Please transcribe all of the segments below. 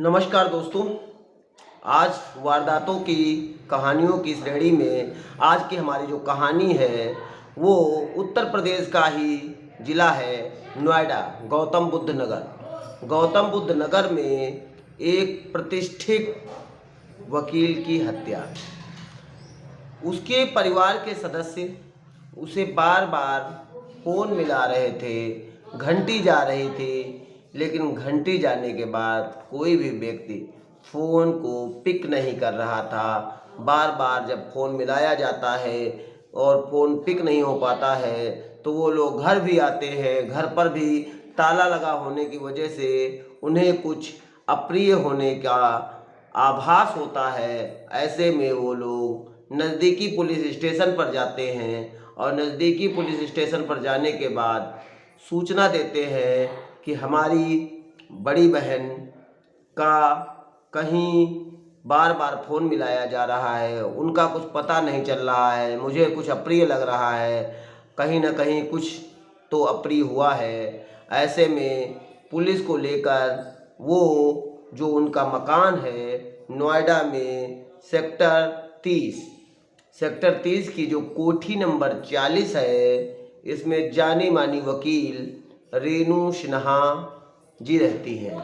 नमस्कार दोस्तों। आज वारदातों की कहानियों की श्रेणी में आज की हमारी जो कहानी है वो उत्तर प्रदेश का ही ज़िला है नोएडा, गौतम बुद्ध नगर। गौतम बुद्ध नगर में एक प्रतिष्ठित वकील की हत्या। उसके परिवार के सदस्य उसे बार बार फ़ोन मिला रहे थे, घंटी जा रही थी, लेकिन घंटी जाने के बाद कोई भी व्यक्ति फ़ोन को पिक नहीं कर रहा था। बार बार जब फ़ोन मिलाया जाता है और फ़ोन पिक नहीं हो पाता है तो वो लोग घर भी आते हैं। घर पर भी ताला लगा होने की वजह से उन्हें कुछ अप्रिय होने का आभास होता है। ऐसे में वो लोग नज़दीकी पुलिस स्टेशन पर जाते हैं और नज़दीकी पुलिस स्टेशन पर जाने के बाद सूचना देते हैं कि हमारी बड़ी बहन का कहीं बार बार फ़ोन मिलाया जा रहा है, उनका कुछ पता नहीं चल रहा है, मुझे कुछ अप्रिय लग रहा है, कहीं ना कहीं कुछ तो अप्रिय हुआ है। ऐसे में पुलिस को लेकर वो जो उनका मकान है नोएडा में सेक्टर 30 की जो कोठी नंबर 40 है, इसमें जानी मानी वकील रेनू सिन्हा जी रहती हैं।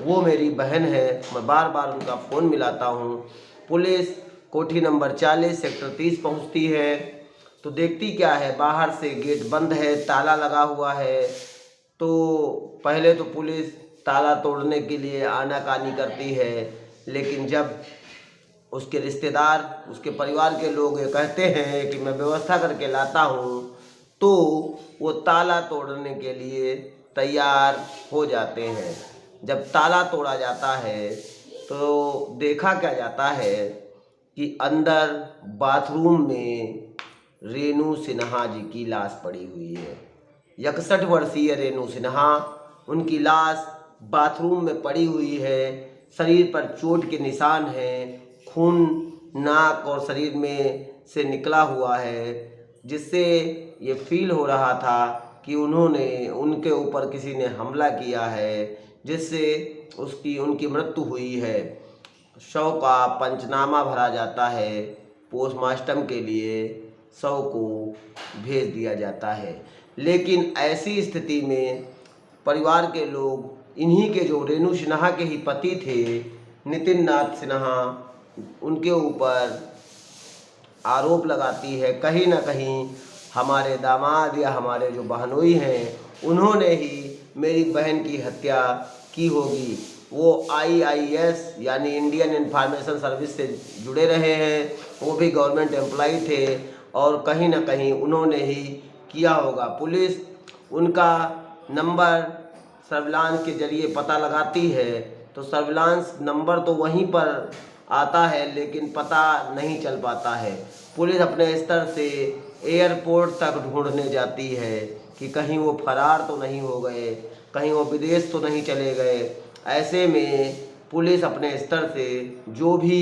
वो मेरी बहन है, मैं बार बार उनका फ़ोन मिलाता हूँ। पुलिस कोठी नंबर 40 सेक्टर 30 पहुँचती है तो देखती क्या है, बाहर से गेट बंद है, ताला लगा हुआ है। तो पहले तो पुलिस ताला तोड़ने के लिए आनाकानी करती है, लेकिन जब उसके रिश्तेदार, उसके परिवार के लोग ये कहते हैं कि मैं व्यवस्था करके लाता हूँ, तो वो ताला तोड़ने के लिए तैयार हो जाते हैं। जब ताला तोड़ा जाता है तो देखा क्या जाता है कि अंदर बाथरूम में रेनू सिन्हा जी की लाश पड़ी हुई है। 61 वर्षीय रेनू सिन्हा, उनकी लाश बाथरूम में पड़ी हुई है। शरीर पर चोट के निशान हैं, खून नाक और शरीर में से निकला हुआ है, जिससे ये फील हो रहा था कि उनके ऊपर किसी ने हमला किया है, जिससे उनकी मृत्यु हुई है। शव का पंचनामा भरा जाता है, पोस्टमार्टम के लिए शव को भेज दिया जाता है। लेकिन ऐसी स्थिति में परिवार के लोग इन्हीं के जो रेनू सिन्हा के ही पति थे नितिन नाथ सिन्हा, उनके ऊपर आरोप लगाती है कहीं ना कहीं हमारे दामाद या हमारे जो बहनोई हैं उन्होंने ही मेरी बहन की हत्या की होगी। वो IIS यानी इंडियन इंफॉर्मेशन सर्विस से जुड़े रहे हैं, वो भी गवर्नमेंट एम्प्लॉई थे और कहीं ना कहीं उन्होंने ही किया होगा। पुलिस उनका नंबर सर्विलांस के जरिए पता लगाती है तो सर्विलांस नंबर तो वहीं पर आता है, लेकिन पता नहीं चल पाता है। पुलिस अपने स्तर से एयरपोर्ट तक ढूंढने जाती है कि कहीं वो फरार तो नहीं हो गए, कहीं वो विदेश तो नहीं चले गए। ऐसे में पुलिस अपने स्तर से जो भी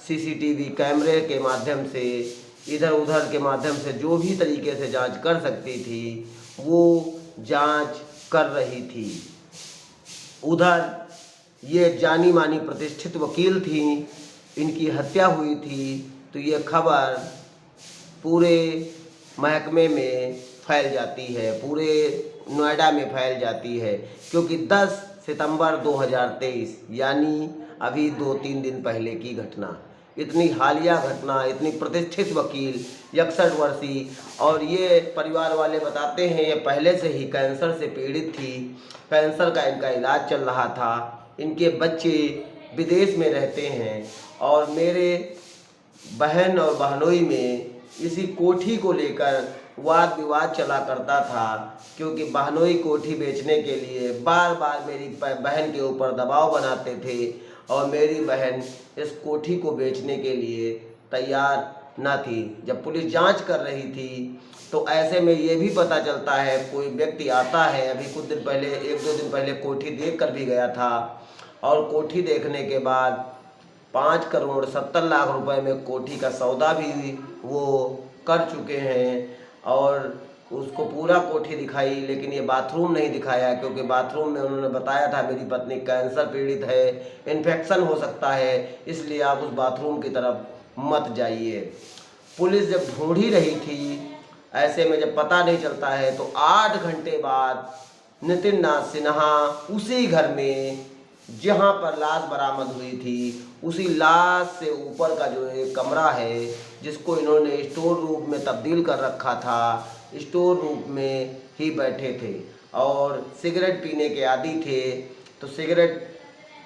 CCTV कैमरे के माध्यम से, इधर उधर के माध्यम से जो भी तरीके से जांच कर सकती थी वो जांच कर रही थी। उधर ये जानी मानी प्रतिष्ठित वकील थी, इनकी हत्या हुई थी तो ये खबर पूरे महकमे में फैल जाती है, पूरे नोएडा में फैल जाती है, क्योंकि 10 सितंबर 2023 यानी अभी 2-3 दिन पहले की घटना, इतनी हालिया घटना, इतनी प्रतिष्ठित वकील 61 वर्षीय, और ये परिवार वाले बताते हैं ये पहले से ही कैंसर से पीड़ित थी, कैंसर का इनका इलाज चल रहा था, इनके बच्चे विदेश में रहते हैं और मेरे बहन और बहनोई में इसी कोठी को लेकर वाद विवाद चला करता था, क्योंकि बहनोई कोठी बेचने के लिए बार बार मेरी बहन के ऊपर दबाव बनाते थे और मेरी बहन इस कोठी को बेचने के लिए तैयार न थी। जब पुलिस जांच कर रही थी तो ऐसे में ये भी पता चलता है, कोई व्यक्ति आता है, अभी कुछ दिन पहले 1-2 दिन पहले कोठी देख कर भी गया था और कोठी देखने के बाद 5 करोड़ 70 लाख रुपए में कोठी का सौदा भी वो कर चुके हैं और उसको पूरा कोठी दिखाई, लेकिन ये बाथरूम नहीं दिखाया, क्योंकि बाथरूम में उन्होंने बताया था मेरी पत्नी कैंसर पीड़ित है, इन्फेक्शन हो सकता है, इसलिए आप उस बाथरूम की तरफ मत जाइए। पुलिस जब ढूंढ ही रही थी, ऐसे में जब पता नहीं चलता है, तो 8 घंटे बाद नितिन नाथ सिन्हा उसी घर में जहाँ पर लाश बरामद हुई थी, उसी लाश से ऊपर का जो एक कमरा है, जिसको इन्होंने स्टोर रूम में तब्दील कर रखा था, स्टोर रूम में ही बैठे थे और सिगरेट पीने के आदी थे। तो सिगरेट,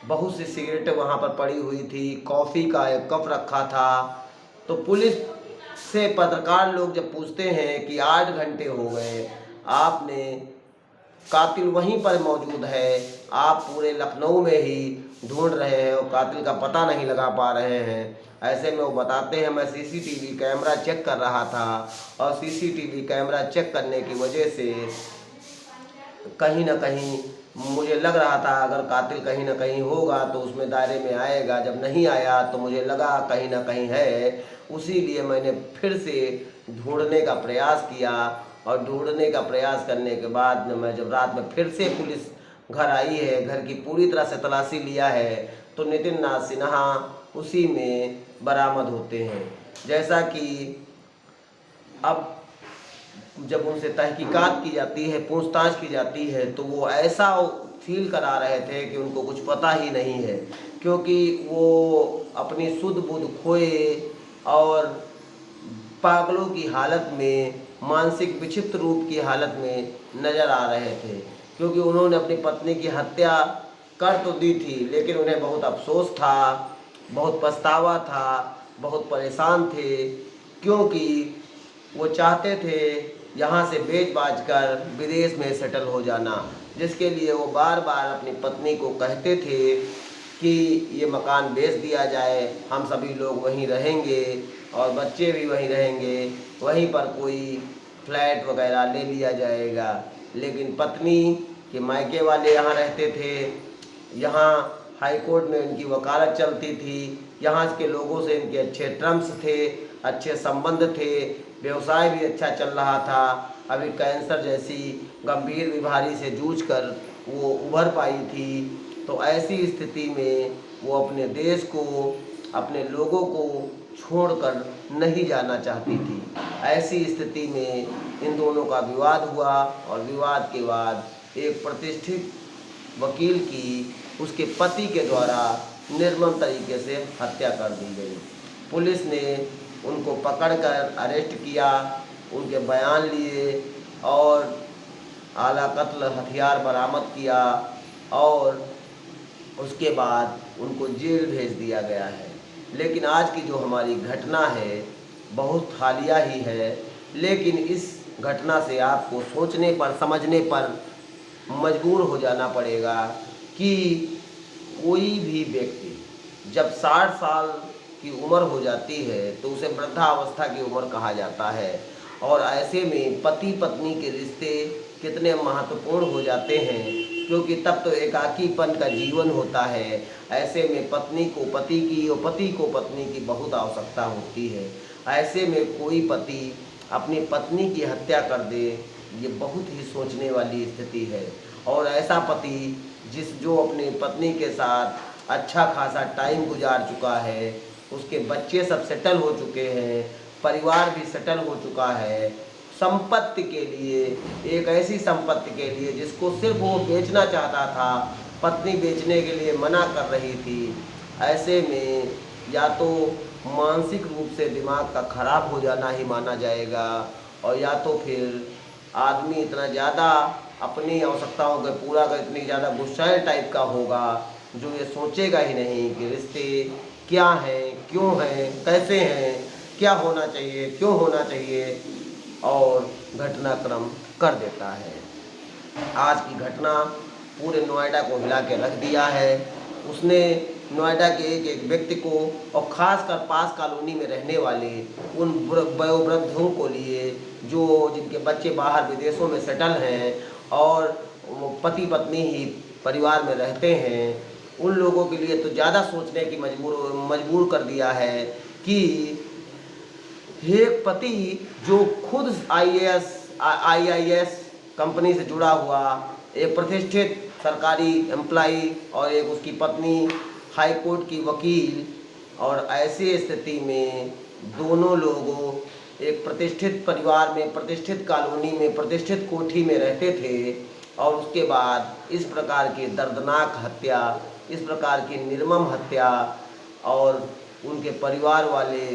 बहुत सी सिगरेटें वहाँ पर पड़ी हुई थी, कॉफ़ी का एक कप रखा था। तो पुलिस से पत्रकार लोग जब पूछते हैं कि 8 घंटे हो गए, आपने, कातिल वहीं पर मौजूद है, आप पूरे लखनऊ में ही ढूंढ रहे हैं और कातिल का पता नहीं लगा पा रहे हैं। ऐसे में वो बताते हैं, मैं सीसीटीवी कैमरा चेक कर रहा था और सीसीटीवी कैमरा चेक करने की वजह से कहीं ना कहीं मुझे लग रहा था अगर कातिल कहीं ना कहीं होगा तो उसमें दायरे में आएगा। जब नहीं आया तो मुझे लगा कहीं ना कहीं है, उसी लिए मैंने फिर से ढूंढने का प्रयास किया और ढूंढने का प्रयास करने के बाद मैं जब रात में फिर से पुलिस घर आई है, घर की पूरी तरह से तलाशी लिया है, तो नितिन नाथ सिन्हा उसी में बरामद होते हैं। जैसा कि अब जब उनसे तहकीकात की जाती है, पूछताछ की जाती है, तो वो ऐसा फील करा रहे थे कि उनको कुछ पता ही नहीं है, क्योंकि वो अपनी सुध बुध खोए और पागलों की हालत में, मानसिक विक्षिप्त रूप की हालत में नज़र आ रहे थे। क्योंकि उन्होंने अपनी पत्नी की हत्या कर तो दी थी, लेकिन उन्हें बहुत अफसोस था, बहुत पछतावा था, बहुत परेशान थे, क्योंकि वो चाहते थे यहाँ से बेच बाज कर विदेश में सेटल हो जाना, जिसके लिए वो बार बार अपनी पत्नी को कहते थे कि ये मकान बेच दिया जाए, हम सभी लोग वहीं रहेंगे और बच्चे भी वहीं रहेंगे, वहीं पर कोई फ्लैट वगैरह ले लिया जाएगा। लेकिन पत्नी के मायके वाले यहाँ रहते थे, यहाँ हाई कोर्ट में इनकी वकालत चलती थी, यहाँ के लोगों से इनके अच्छे टर्म्स थे, अच्छे संबंध थे, व्यवसाय भी अच्छा चल रहा था। अभी कैंसर जैसी गंभीर बीमारी से जूझकर वो उभर पाई थी। तो ऐसी स्थिति में वो अपने देश को, अपने लोगों को छोड़कर नहीं जाना चाहती थी। ऐसी स्थिति में इन दोनों का विवाद हुआ और विवाद के बाद एक प्रतिष्ठित वकील की उसके पति के द्वारा निर्मम तरीके से हत्या कर दी गई। पुलिस ने उनको पकड़कर अरेस्ट किया, उनके बयान लिए और आला कत्ल हथियार बरामद किया और उसके बाद उनको जेल भेज दिया गया है। लेकिन आज की जो हमारी घटना है बहुत हालिया ही है, लेकिन इस घटना से आपको सोचने पर, समझने पर मजबूर हो जाना पड़ेगा कि कोई भी व्यक्ति जब 60 साल की उम्र हो जाती है तो उसे वृद्धावस्था की उम्र कहा जाता है। और ऐसे में पति पत्नी के रिश्ते कितने महत्वपूर्ण हो जाते हैं, क्योंकि तब तो एकाकीपन का जीवन होता है। ऐसे में पत्नी को पति की और पति को पत्नी की बहुत आवश्यकता होती है। ऐसे में कोई पति अपनी पत्नी की हत्या कर दे, ये बहुत ही सोचने वाली स्थिति है। और ऐसा पति जो अपनी पत्नी के साथ अच्छा खासा टाइम गुजार चुका है, उसके बच्चे सब सेटल हो चुके हैं, परिवार भी सेटल हो चुका है, संपत्ति के लिए, एक ऐसी संपत्ति के लिए जिसको सिर्फ वो बेचना चाहता था, पत्नी बेचने के लिए मना कर रही थी। ऐसे में या तो मानसिक रूप से दिमाग का खराब हो जाना ही माना जाएगा, और या तो फिर आदमी इतना ज़्यादा अपनी आवश्यकताओं को पूरा कर, इतनी ज़्यादा गुस्सैल टाइप का होगा जो ये सोचेगा ही नहीं कि रिश्ते क्या हैं, क्यों हैं, कैसे हैं, क्या होना चाहिए, क्यों होना चाहिए, और घटनाक्रम कर देता है। आज की घटना पूरे नोएडा को हिला के रख दिया है। उसने नोएडा के एक एक व्यक्ति को, और ख़ासकर पास कॉलोनी में रहने वाले उन वयोवृद्धों को लिए जिनके बच्चे बाहर विदेशों में सेटल हैं और पति पत्नी ही परिवार में रहते हैं, उन लोगों के लिए तो ज़्यादा सोचने की मजबूर कर दिया है कि एक पति जो खुद IAS IIS कंपनी से जुड़ा हुआ एक प्रतिष्ठित सरकारी एम्प्लॉई और एक उसकी पत्नी हाई कोर्ट की वकील, और ऐसी स्थिति में दोनों लोगों एक प्रतिष्ठित परिवार में, प्रतिष्ठित कॉलोनी में, प्रतिष्ठित कोठी में रहते थे, और उसके बाद इस प्रकार की दर्दनाक हत्या, इस प्रकार की निर्मम हत्या, और उनके परिवार वाले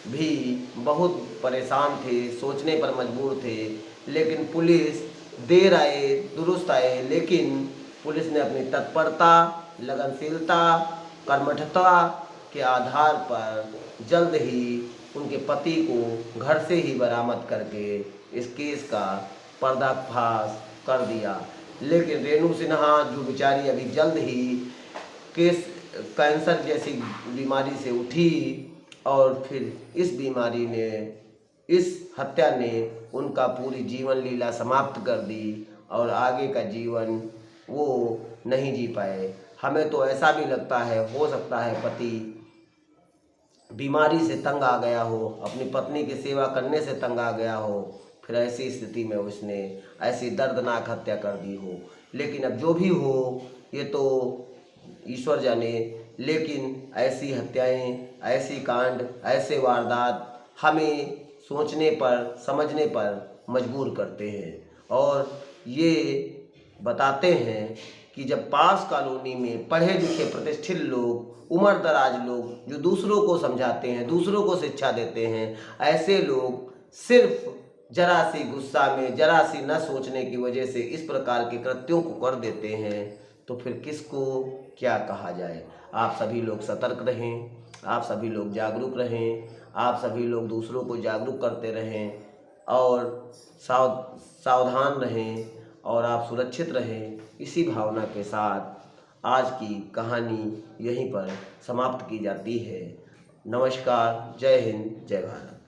भी बहुत परेशान थे, सोचने पर मजबूर थे। लेकिन पुलिस देर आए दुरुस्त आए, लेकिन पुलिस ने अपनी तत्परता, लगनशीलता, कर्मठता के आधार पर जल्द ही उनके पति को घर से ही बरामद करके इस केस का पर्दाफाश कर दिया। लेकिन रेणु सिन्हा जो बेचारी अभी जल्द ही कैंसर जैसी बीमारी से उठी, और फिर इस बीमारी ने, इस हत्या ने उनका पूरी जीवन लीला समाप्त कर दी, और आगे का जीवन वो नहीं जी पाए। हमें तो ऐसा भी लगता है, हो सकता है पति बीमारी से तंग आ गया हो, अपनी पत्नी की सेवा करने से तंग आ गया हो, फिर ऐसी स्थिति में उसने ऐसी दर्दनाक हत्या कर दी हो। लेकिन अब जो भी हो, ये तो ईश्वर जाने, लेकिन ऐसी हत्याएं, ऐसी कांड, ऐसे वारदात हमें सोचने पर, समझने पर मजबूर करते हैं, और ये बताते हैं कि जब पास कॉलोनी में पढ़े लिखे प्रतिष्ठित लोग, उम्र दराज लोग, जो दूसरों को समझाते हैं, दूसरों को शिक्षा देते हैं, ऐसे लोग सिर्फ जरा सी गुस्सा में, जरा सी न सोचने की वजह से इस प्रकार के कृत्यों को कर देते हैं, तो फिर किसको क्या कहा जाए। आप सभी लोग सतर्क रहें, आप सभी लोग जागरूक रहें, आप सभी लोग दूसरों को जागरूक करते रहें, और सावधान रहें, और आप सुरक्षित रहें। इसी भावना के साथ आज की कहानी यहीं पर समाप्त की जाती है। नमस्कार, जय हिंद, जय भारत।